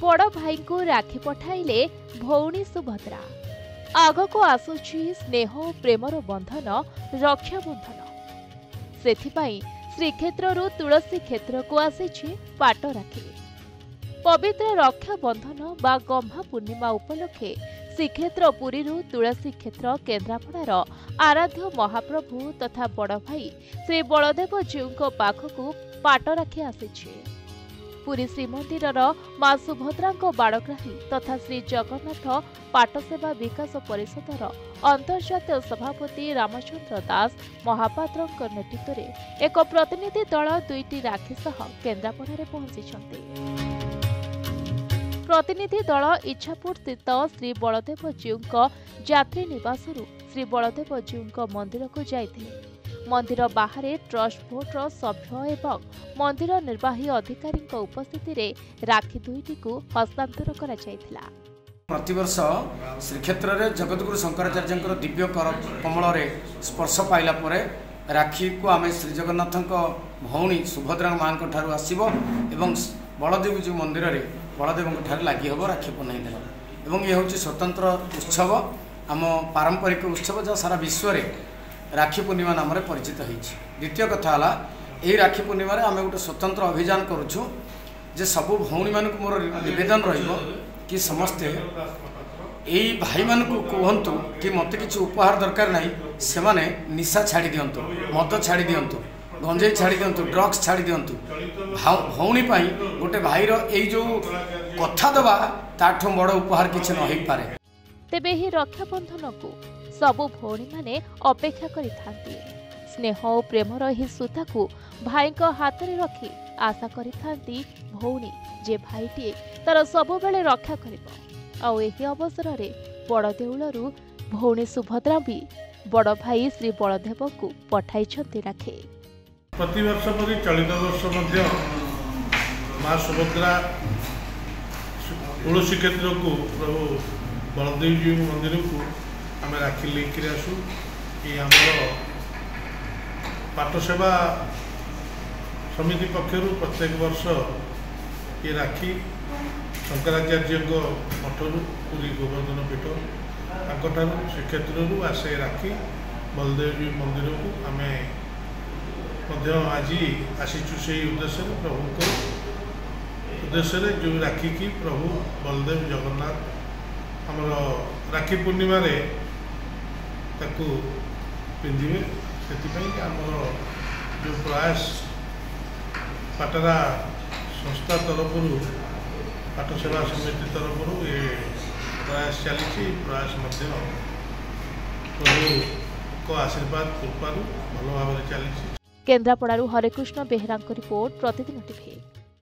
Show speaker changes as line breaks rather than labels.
बड़ भाई को राखी पठाइले भौणी सुभद्रा। आगको आसुछि स्नेह और प्रेमर बंधन रक्षाबंधन। सेथिपाई श्रीक्षेत्रु तुलसी क्षेत्र को आसीछि पाट राखी। पवित्र रक्षाबंधन बा गम्हा पूर्णिमा उपलक्षे श्रीक्षेत्र पुरी तुलसी क्षेत्र केन्द्रापड़ार आराध्य महाप्रभु तथा बड़ भाई श्री बलदेव जीउ पाखकु पाट राखी आसीछि। पुरी श्रीमंदिर मां सुभद्रा बाड़ग्राही तथा श्री जगन्नाथ पाटसेवा विकास परिषदर अंतर्जातीय सभापति रामचंद्र दास महापात्र नेतृत्व में एक प्रतिनिधि दल 2टी राखी सह केन्द्रापड़ा पहुंची। प्रतिनिधि दल इच्छापुर स्थित श्री बलदेव जीउ यात्री निवास श्री बलदेव जीउ मंदिर को जाइथिले। मंदिर बाहर ट्रस्ट बोर्डर सभ्य एवं मंदिर निर्वाही अधिकारी उपस्थिति रे राखी 2टी को हस्तांतर करा जायथिला।
प्रतिवर्ष श्रीक्षेत्र में जगतगुरु शंकराचार्य दिव्य कमल स्पर्श पाइला परे राखी को आम श्री जगन्नाथ भौणी सुभद्रा माँ आसव एवं बलदेव जी मंदिर में बलदेव लगी हम राखी बन ये हूँ स्वतंत्र उत्सव आम पारंपरिक उत्सव जहाँ सारा विश्व में राखी पूर्णिमा नाम परिचित होती। द्वितीय कथा यही राखी पूर्णिमा आम गोटे स्वतंत्र अभियान करुँ जे सबू भौणी मानक मोर निवेदन कि समस्ते यही भाई मान कहतु कि मत किसी उपहार दरकार नहीं से माने निशा छाड़ी दिंतु मद छाड़ी दिंतु गंजेई छाड़ी दिंतु ड्रग्स छाड़ी दिंतु भौणी गोटे भाईर यही जो कथा दबा ताठू बड़ उपहार किसी न हो पारे।
तेबे ही रक्षाबंधन को सबु भौणी माने अपेक्षा करिथांती। स्नेह और प्रेमर ही सूता को भाई हाथ में रखी आशा करिथांती भौणी जे भाईटी तार सबु बेले रक्षा करिबो। आ एही अवसर रे बड़ देउलरू भौणी सुभद्रा भी बड़ भाई श्री बलदेव को पठाइछंती राखी।
प्रतिवर्ष परि चलित वर्ष मध्य मां सुभद्रा तुलसी क्षेत्र को प्रभु बलदेव जी मंदिर को आम राखी लेकर आसू। ये आमर पाटसेवा समिति पक्षर प्रत्येक वर्ष ये राखी शंकराचार्य मठर पुरी गोवर्धन पीठ तांकठार श्रीक्षेत्र आसे राखी बलदेव जी मंदिर को आम आज आसीचु से उद्देश्य प्रभु को उद्देश्य जो राखी की प्रभु बलदेव जगन्नाथ आमर राखी पूर्णिमा ताकू पिंधे से आमर जो प्रयास पाटरा संस्था तरफ पाटसेवा समिति तरफ ये प्रयास चली प्रयास प्रभु को आशीर्वाद कृपा भल भाव चली।
केन्द्रापड़ारू हरेकृष्ण बेहरा रिपोर्ट प्रतिदिन टीवी।